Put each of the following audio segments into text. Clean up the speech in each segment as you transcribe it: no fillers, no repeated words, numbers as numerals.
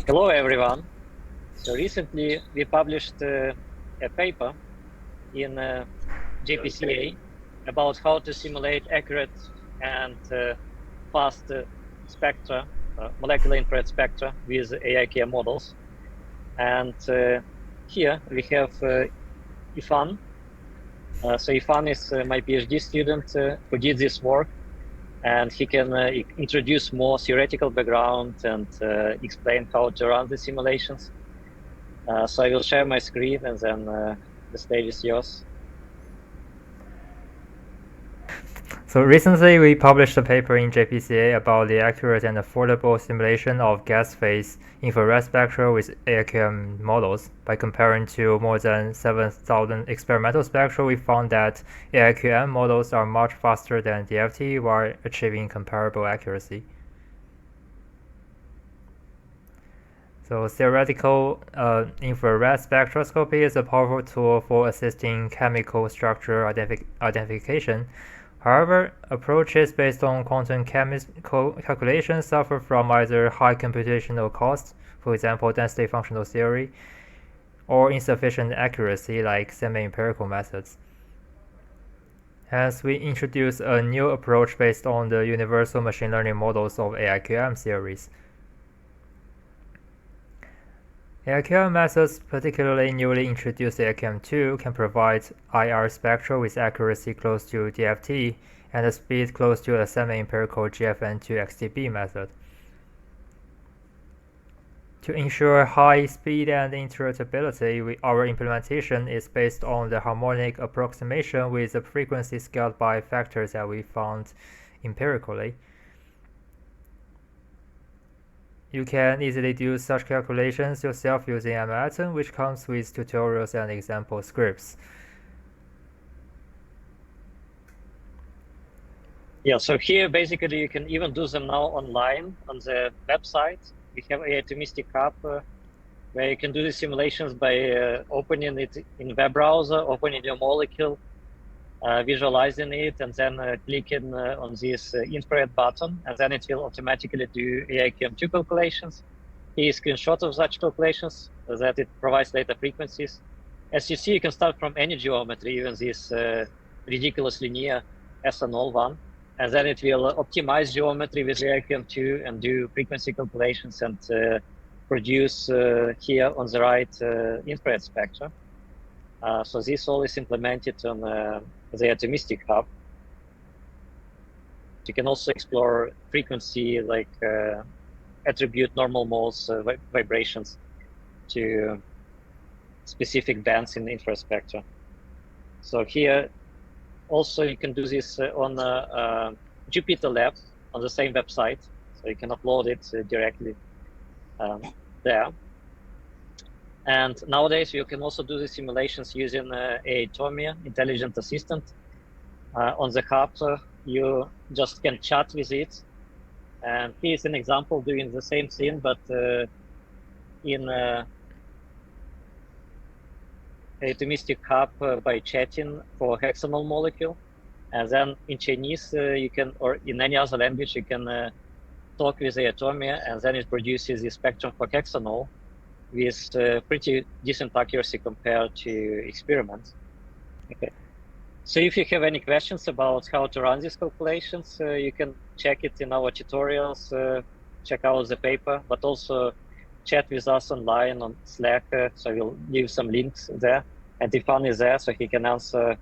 Hello, everyone. So recently we published a paper in JPCA about how to simulate accurate and fast spectra, molecular infrared spectra with AIQM models. And here we have Ifan. So Ifan is my PhD student who did this work, and he can introduce more theoretical background and explain how to run the simulations. So I will share my screen, and then the stage is yours. So recently we published a paper in JPCA about the accurate and affordable simulation of gas phase infrared spectra with AIQM models. By comparing to more than 7,000 experimental spectra, we found that AIQM models are much faster than DFT while achieving comparable accuracy. So theoretical infrared spectroscopy is a powerful tool for assisting chemical structure identification. However, approaches based on quantum chemical calculations suffer from either high computational cost, for example density functional theory, or insufficient accuracy like semi-empirical methods. Hence, we introduce a new approach based on the universal machine learning models of AIQM theories. AIQM methods, particularly newly introduced AIQM2, can provide IR spectra with accuracy close to DFT and a speed close to a semi-empirical GFN2XTB method. To ensure high speed and interpretability, our implementation is based on the harmonic approximation with the frequency scaled by factors that we found empirically. You can easily do such calculations yourself using MATON, which comes with tutorials and example scripts. Yeah, so here basically you can even do them now online on the website. We have Atomistic Hub where you can do the simulations by opening it in web browser, opening your molecule, visualizing it, and then clicking on this infrared button, and then it will automatically do AIQM2 calculations. Here is a screenshot of such calculations that it provides data frequencies. As you see, you can start from any geometry, even this ridiculously near SNL one, and then it will optimize geometry with AIQM2 and do frequency calculations and produce here on the right infrared spectra. So this all is implemented on the Atomistic Hub. You can also explore frequency, like attribute normal modes, vibrations to specific bands in the infrared spectra. So here also you can do this on Jupyter Lab on the same website. So you can upload it directly there. And nowadays you can also do the simulations using AIQM, Intelligent Assistant. On the hub, you just can chat with it. And here's an example doing the same thing, but in Atomistic Hub by chatting for hexagonal molecule. And then in Chinese, you can, or in any other language, you can talk with AIQM, and then it produces the spectrum for hexagonal with pretty decent accuracy compared to experiments. Okay. So if you have any questions about how to run these calculations, you can check it in our tutorials, check out the paper, but also chat with us online on Slack. So we'll leave some links there. And Ifan is there, so he can answer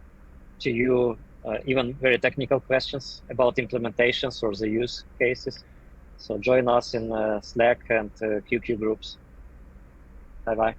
to you even very technical questions about implementations or the use cases. So join us in Slack and QQ groups. Bye-bye.